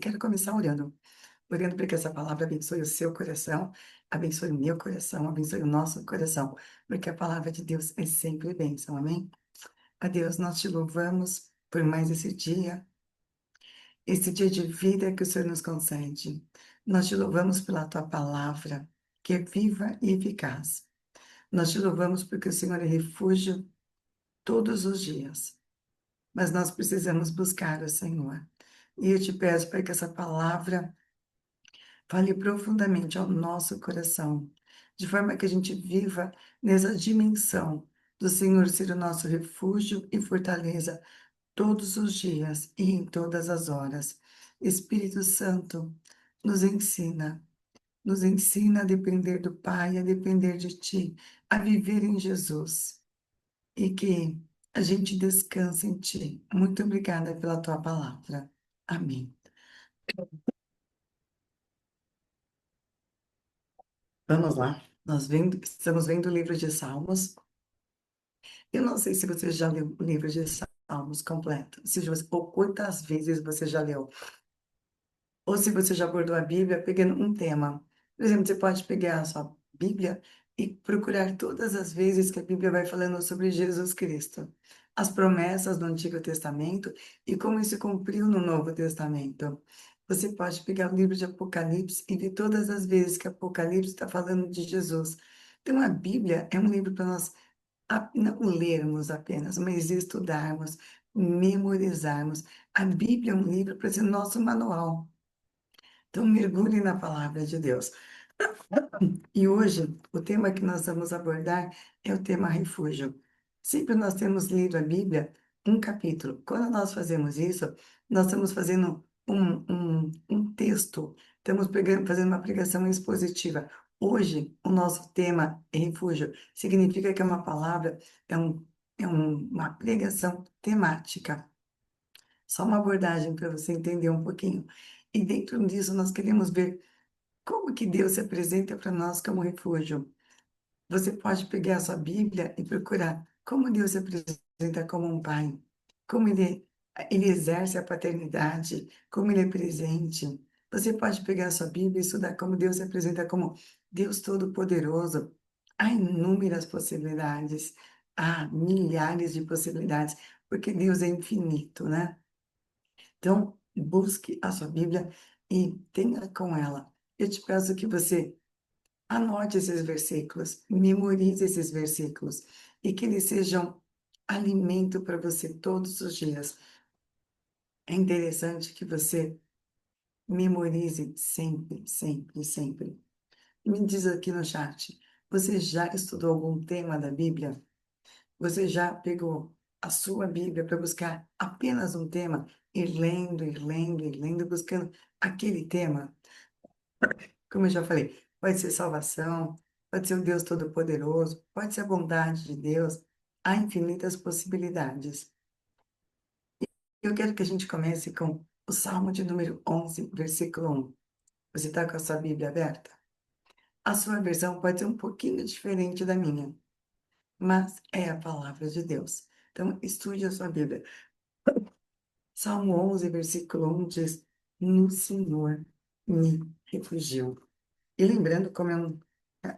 Quero começar orando para que essa palavra abençoe o seu coração, abençoe o meu coração, abençoe o nosso coração, porque a palavra de Deus é sempre bênção, amém? A Deus, nós te louvamos por mais esse dia de vida que o Senhor nos concede. Nós te louvamos pela tua palavra, que é viva e eficaz. Nós te louvamos porque o Senhor é refúgio todos os dias, mas nós precisamos buscar o Senhor. E eu te peço para que essa palavra fale profundamente ao nosso coração, de forma que a gente viva nessa dimensão do Senhor ser o nosso refúgio e fortaleza todos os dias e em todas as horas. Espírito Santo, nos ensina a depender do Pai, a depender de Ti, a viver em Jesus e que a gente descanse em Ti. Muito obrigada pela Tua palavra. Amém. Vamos lá. Estamos vendo o livro de Salmos. Eu não sei se você já leu o livro de Salmos completo, ou quantas vezes você já leu, ou se você já abordou a Bíblia pegando um tema. Por exemplo, você pode pegar a sua Bíblia e procurar todas as vezes que a Bíblia vai falando sobre Jesus Cristo, as promessas do Antigo Testamento e como isso se cumpriu no Novo Testamento. Você pode pegar o livro de Apocalipse e ver todas as vezes que Apocalipse está falando de Jesus. Então, a Bíblia é um livro para nós não lermos apenas, mas estudarmos, memorizarmos. A Bíblia é um livro para ser nosso manual. Então, mergulhe na palavra de Deus. E hoje, o tema que nós vamos abordar é o tema refúgio. Sempre nós temos lido a Bíblia um capítulo. Quando nós fazemos isso, nós estamos fazendo um texto, estamos fazendo uma pregação expositiva. Hoje, o nosso tema é refúgio. Significa que é uma palavra, uma pregação temática. Só uma abordagem para você entender um pouquinho. E dentro disso, nós queremos ver como que Deus se apresenta para nós como refúgio? Você pode pegar a sua Bíblia e procurar como Deus se apresenta como um pai, como ele exerce a paternidade, como ele é presente. Você pode pegar a sua Bíblia e estudar como Deus se apresenta como Deus Todo-Poderoso. Há inúmeras possibilidades, há milhares de possibilidades, porque Deus é infinito, né? Então, busque a sua Bíblia e tenha com ela. Eu te peço que você anote esses versículos, memorize esses versículos e que eles sejam alimento para você todos os dias. É interessante que você memorize sempre, sempre, sempre. Me diz aqui no chat, você já estudou algum tema da Bíblia? Você já pegou a sua Bíblia para buscar apenas um tema, ir lendo, buscando aquele tema? Como eu já falei, pode ser salvação, pode ser o Deus Todo-Poderoso, pode ser a bondade de Deus, há infinitas possibilidades. Eu quero que a gente comece com o Salmo de número 11, versículo 1. Você está com a sua Bíblia aberta? A sua versão pode ser um pouquinho diferente da minha, mas é a palavra de Deus. Então, estude a sua Bíblia. Salmo 11, versículo 1 diz: No Senhor me refugio. E lembrando, como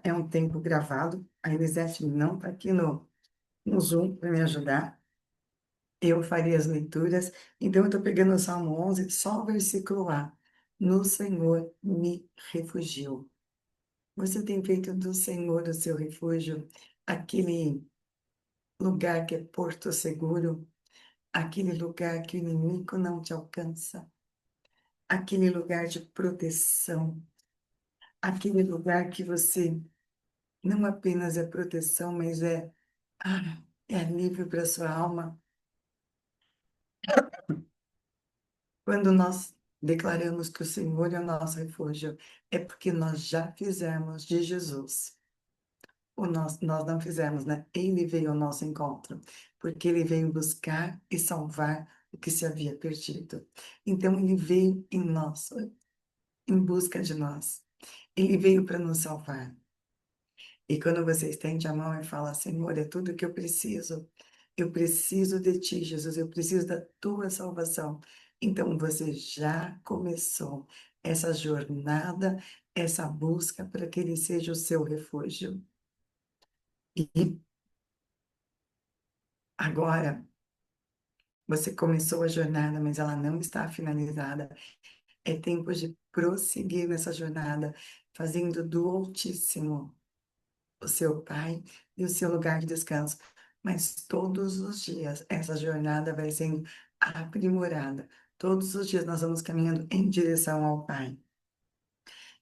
é um tempo gravado, a Elisete não está aqui no Zoom para me ajudar, eu faria as leituras, então eu estou pegando o Salmo 11, só o versículo A. No Senhor me refugio. Você tem feito do Senhor o seu refúgio, aquele lugar que é porto seguro, aquele lugar que o inimigo não te alcança, aquele lugar de proteção, aquele lugar que você não apenas é proteção, mas é alívio para a sua alma. Quando nós declaramos que o Senhor é o nosso refúgio, é porque nós já fizemos de Jesus. Nós não fizemos, né? Ele veio ao nosso encontro, porque ele veio buscar e salvar o que se havia perdido. Então, ele veio em nós, em busca de nós. Ele veio para nos salvar. E quando você estende a mão e fala, Senhor, é tudo que eu preciso de ti, Jesus, eu preciso da tua salvação. Então você já começou essa jornada, essa busca para que ele seja o seu refúgio. E agora você começou a jornada, mas ela não está finalizada. É tempo de prosseguir nessa jornada, fazendo do Altíssimo o seu Pai e o seu lugar de descanso. Mas todos os dias essa jornada vai sendo aprimorada. Todos os dias nós vamos caminhando em direção ao Pai.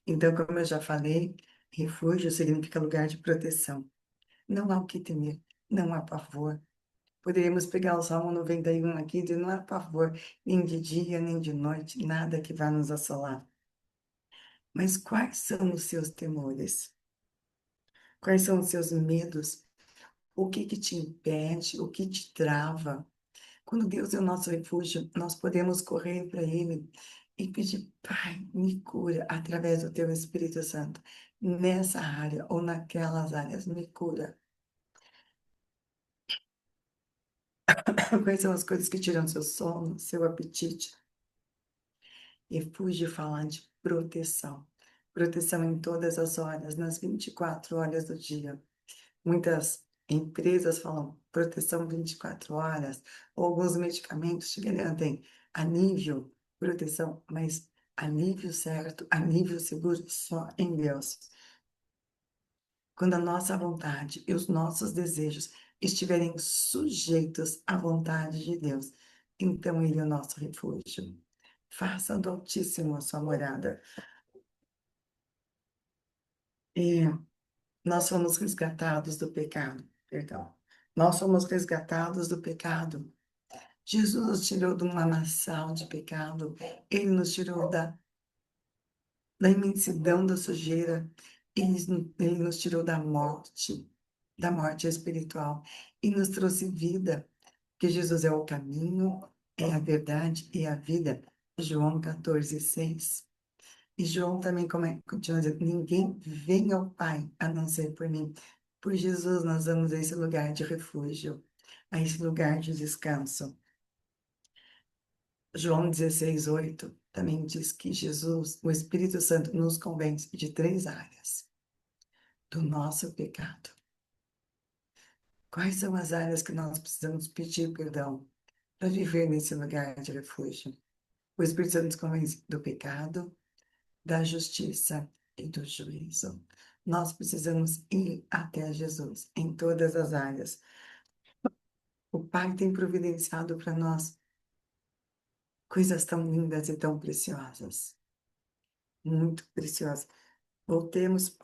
Então, como eu já falei, refúgio significa lugar de proteção. Não há o que temer, não há pavor. Poderíamos pegar o Salmo 91 aqui, de não há pavor, nem de dia, nem de noite, nada que vá nos assolar. Mas quais são os seus temores? Quais são os seus medos? O que que te impede? O que te trava? Quando Deus é o nosso refúgio, nós podemos correr para Ele e pedir, Pai, me cura através do Teu Espírito Santo, nessa área ou naquelas áreas, me cura. Quais são as coisas que tiram seu sono, seu apetite? Refúgio falar de proteção. Proteção em todas as horas, nas 24 horas do dia. Muitas empresas falam proteção 24 horas, ou alguns medicamentos te garantem alívio, proteção, mas alívio certo, alívio seguro só em Deus. Quando a nossa vontade e os nossos desejos estiverem sujeitos à vontade de Deus, então Ele é o nosso refúgio. Faça do Altíssimo a sua morada. E nós fomos resgatados do pecado, perdão. Nós fomos resgatados do pecado. Jesus nos tirou de um lamaçal de pecado. Ele nos tirou da imensidão da sujeira. Ele nos tirou da morte espiritual, e nos trouxe vida, que Jesus é o caminho, é a verdade e a vida. João 14:6. E João também continua dizendo, ninguém vem ao Pai a não ser por mim. Por Jesus nós vamos a esse lugar de refúgio, a esse lugar de descanso. João 16:8 também diz que Jesus, o Espírito Santo, nos convence de três áreas do nosso pecado. Quais são as áreas que nós precisamos pedir perdão para viver nesse lugar de refúgio? O Espírito Santo nos convence do pecado, da justiça e do juízo. Nós precisamos ir até Jesus em todas as áreas. O Pai tem providenciado para nós coisas tão lindas e tão preciosas, muito preciosas. Voltemos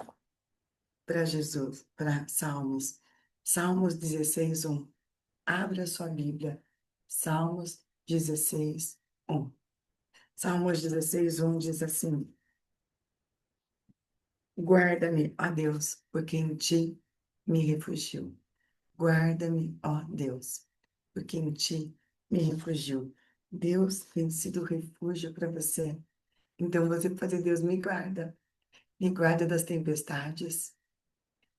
para Jesus, para Salmos. Salmos 16:1. Abra sua Bíblia. Salmos 16:1. Salmos 16:1 diz assim: Guarda-me, ó Deus, porque em ti me refugio. Guarda-me, ó Deus, porque em ti me refugio. Deus tem sido refúgio para você. Então você pode dizer, Deus me guarda das tempestades,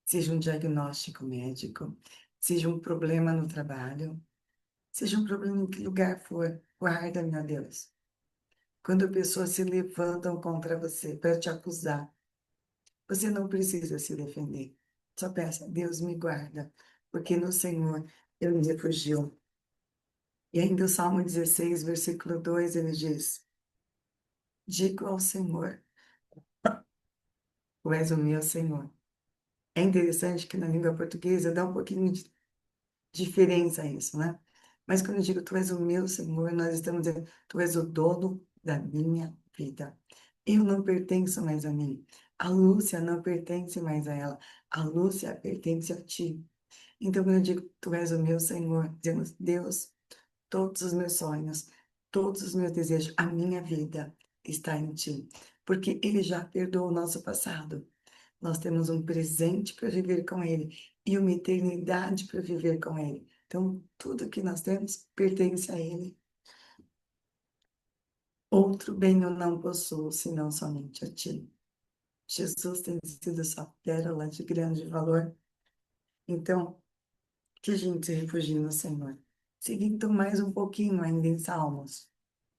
seja um diagnóstico médico, seja um problema no trabalho, seja um problema em que lugar for, guarda-me, ó Deus. Quando pessoas se levantam contra você para te acusar, você não precisa se defender. Só peça, Deus me guarda, porque no Senhor eu me refugio. E ainda o Salmo 16, versículo 2, ele diz: Digo ao Senhor, tu és o meu Senhor. É interessante que na língua portuguesa dá um pouquinho de diferença isso, né? Mas quando eu digo tu és o meu Senhor, nós estamos dizendo, tu és o dono da minha vida. Eu não pertenço mais a mim. A Lúcia não pertence mais a ela. A Lúcia pertence a ti. Então, quando eu digo, tu és o meu Senhor, dizemos, Deus, todos os meus sonhos, todos os meus desejos, a minha vida está em ti. Porque Ele já perdoou o nosso passado. Nós temos um presente para viver com Ele e uma eternidade para viver com Ele. Então, tudo que nós temos pertence a Ele. Outro bem eu não possuo, senão somente a Ti. Jesus tem sido essa pérola de grande valor. Então, que a gente se refugie no Senhor. Seguindo mais um pouquinho ainda em Salmos.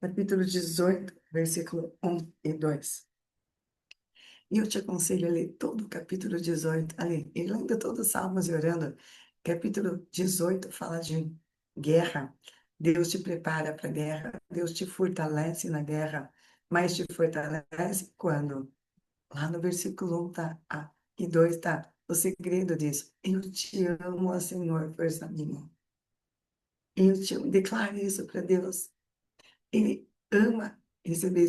capítulo 18, versículo 1 e 2. E eu te aconselho a ler todo o capítulo 18, ali, e lendo todos os Salmos e orando. Capítulo 18 fala de guerra. Deus te prepara para a guerra, Deus te fortalece na guerra, mas te fortalece quando? Lá no versículo 1 tá, e 2 tá, o segredo disso. Eu te amo, ó Senhor, força minha. Eu te amo. Declare isso para Deus. Ele ama receber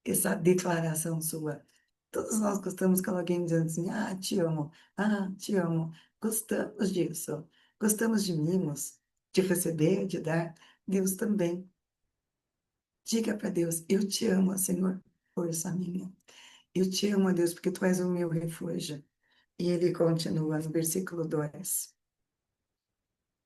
essa declaração sua. Todos nós gostamos quando alguém diz assim, te amo, te amo. Gostamos disso. Gostamos de mimos, de receber, de dar. Deus também. Diga para Deus, eu te amo, Senhor, força minha. Eu te amo, Deus, porque tu és o meu refúgio. E ele continua no versículo 2.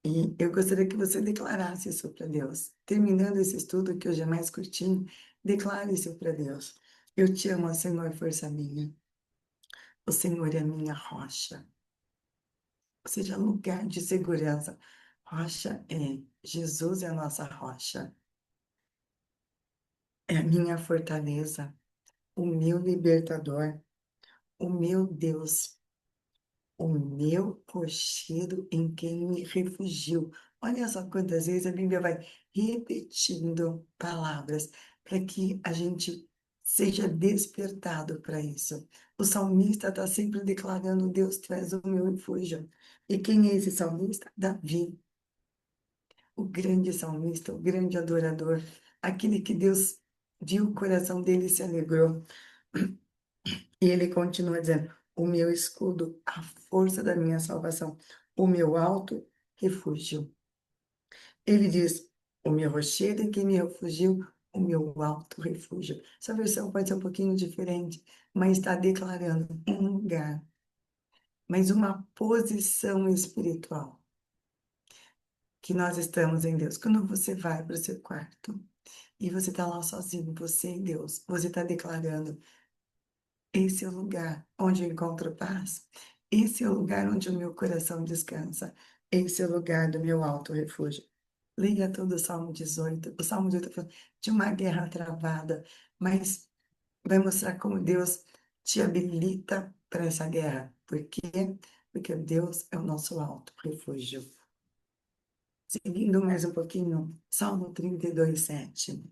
E eu gostaria que você declarasse isso para Deus. Terminando esse estudo que hoje é mais curtinho, declare isso para Deus. Eu te amo, Senhor, força minha. O Senhor é a minha rocha. Ou seja, lugar de segurança. Rocha é Jesus é a nossa rocha. É a minha fortaleza, o meu libertador, o meu Deus. O meu rochedo em quem me refugio. Olha só quantas vezes a Bíblia vai repetindo palavras para que a gente seja despertado para isso. O salmista está sempre declarando: Deus, tu és o meu refúgio. E quem é esse salmista? Davi, o grande salmista, o grande adorador, aquele que Deus viu o coração dele e se alegrou. E ele continua dizendo: o meu escudo, a força da minha salvação, o meu alto refúgio. Ele diz: o meu rochedo em quem me refugiu, o meu alto refúgio. Essa versão pode ser um pouquinho diferente, mas está declarando um lugar, mas uma posição espiritual que nós estamos em Deus. Quando você vai para o seu quarto e você está lá sozinho, você e Deus, você está declarando: esse é o lugar onde eu encontro paz. Esse é o lugar onde o meu coração descansa. Esse é o lugar do meu alto refúgio. Leia todo o Salmo 18. O Salmo 18 fala de uma guerra travada, mas vai mostrar como Deus te habilita para essa guerra. Por quê? Porque Deus é o nosso alto refúgio. Seguindo mais um pouquinho, Salmo 32, 7.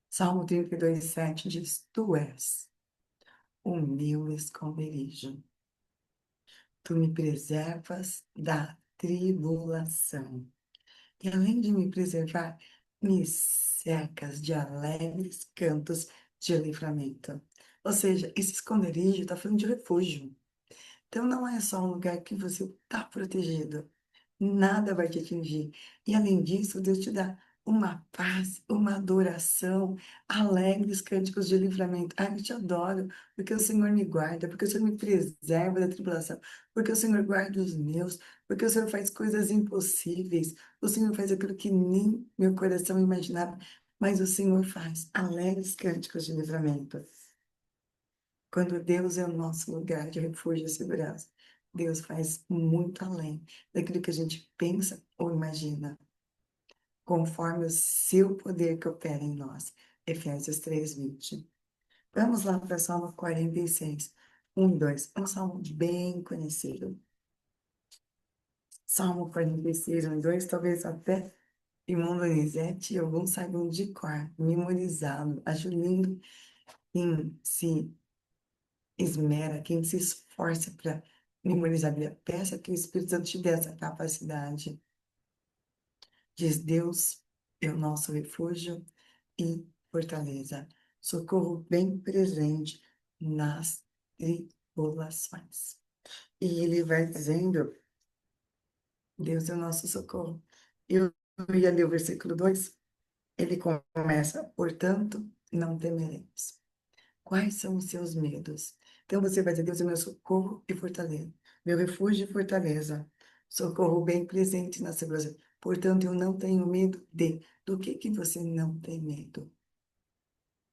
Salmo 32, 7 diz: Tu és o meu esconderijo. Tu me preservas da tribulação. E além de me preservar, me cercas de alegres cantos de livramento. Ou seja, esse esconderijo está falando de refúgio. Então não é só um lugar que você está protegido. Nada vai te atingir. E além disso, Deus te dá uma paz, uma adoração, alegres cânticos de livramento. Ai, eu te adoro, porque o Senhor me guarda, porque o Senhor me preserva da tribulação, porque o Senhor guarda os meus, porque o Senhor faz coisas impossíveis, o Senhor faz aquilo que nem meu coração imaginava, mas o Senhor faz. Alegres cânticos de livramento. Quando Deus é o nosso lugar de refúgio e segurança, Deus faz muito além daquilo que a gente pensa ou imagina, conforme o seu poder que opera em nós. Efésios 3:20. Vamos lá para o Salmo 46, 1 e 2. Um salmo bem conhecido. Salmo 46, 1 e 2, talvez até Irmão Donizete e alguns saibam de cor, memorizado. Acho lindo quem se esmera, quem se esforça para memorizar a Bíblia. Peça que o Espírito Santo te dê essa capacidade. Diz: Deus é o nosso refúgio e fortaleza, socorro bem presente nas tribulações. E ele vai dizendo: Deus é o nosso socorro. Eu ia ler o versículo 2, ele começa: portanto, não temeremos. Quais são os seus medos? Então você vai dizer: Deus é meu socorro e fortaleza, meu refúgio e fortaleza, socorro bem presente na segurança. Portanto, eu não tenho medo de. Do que você não tem medo?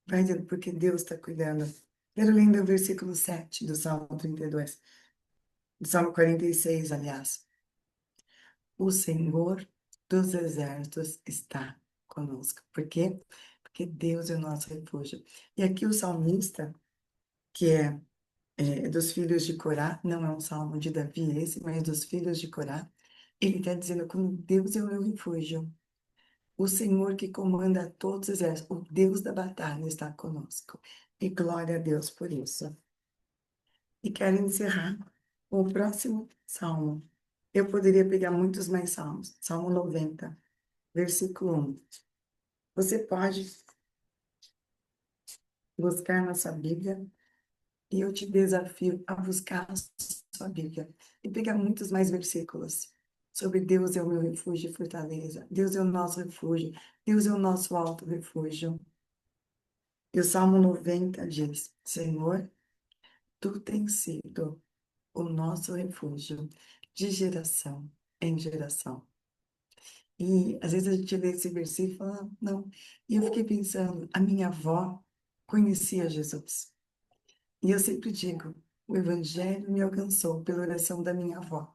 Vai dizendo, porque Deus está cuidando. Quero ler o versículo 7 do Salmo 32, do Salmo 46, aliás. O Senhor dos exércitos está conosco. Por quê? Porque Deus é o nosso refúgio. E aqui o salmista, que é dos filhos de Corá, não é um salmo de Davi esse, mas dos filhos de Corá, ele está dizendo como Deus é o meu refúgio. O Senhor que comanda todos os exércitos, o Deus da batalha está conosco. E glória a Deus por isso. E quero encerrar com o próximo salmo. Eu poderia pegar muitos mais salmos. Salmo 90, versículo 1. Você pode buscar na sua Bíblia e eu te desafio a buscar a sua Bíblia e pegar muitos mais versículos sobre Deus é o meu refúgio e fortaleza. Deus é o nosso refúgio. Deus é o nosso alto refúgio. E o Salmo 90 diz: Senhor, tu tens sido o nosso refúgio de geração em geração. E às vezes a gente lê esse versículo e fala, "Ah, não." E eu fiquei pensando, a minha avó conhecia Jesus. E eu sempre digo, o evangelho me alcançou pela oração da minha avó.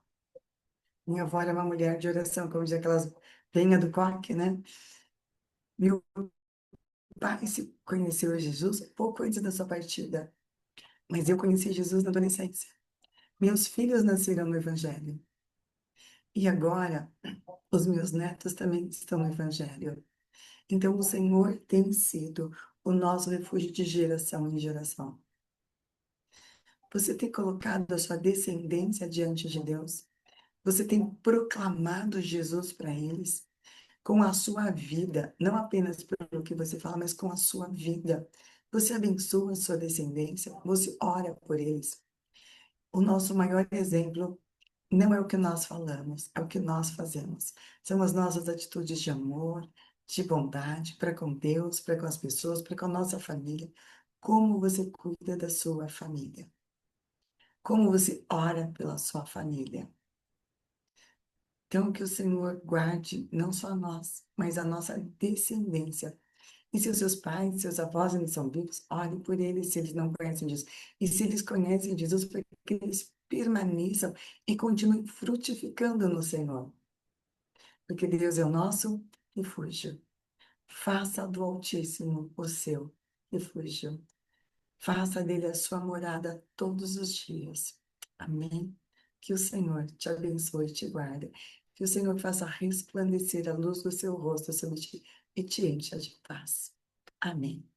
Minha avó era uma mulher de oração, como diz aquelas venha do coque, né? Meu pai se conheceu Jesus pouco antes da sua partida, mas eu conheci Jesus na adolescência. Meus filhos nasceram no evangelho. E agora, os meus netos também estão no evangelho. Então, o Senhor tem sido o nosso refúgio de geração em geração. Você tem colocado a sua descendência diante de Deus? Você tem proclamado Jesus para eles? Com a sua vida, não apenas pelo que você fala, mas com a sua vida. Você abençoa a sua descendência, você ora por eles. O nosso maior exemplo não é o que nós falamos, é o que nós fazemos. São as nossas atitudes de amor, de bondade para com Deus, para com as pessoas, para com a nossa família. Como você cuida da sua família? Como você ora pela sua família? Então, que o Senhor guarde não só nós, mas a nossa descendência. E se os seus pais, seus avós ainda são vivos, ore por eles se eles não conhecem Jesus. E se eles conhecem Jesus, para que eles permaneçam e continuem frutificando no Senhor. Porque Deus é o nosso refúgio. Faça do Altíssimo o seu refúgio. Faça dele a sua morada todos os dias. Amém? Que o Senhor te abençoe e te guarde. Que o Senhor faça resplandecer a luz do seu rosto sobre ti e te encha de paz. Amém.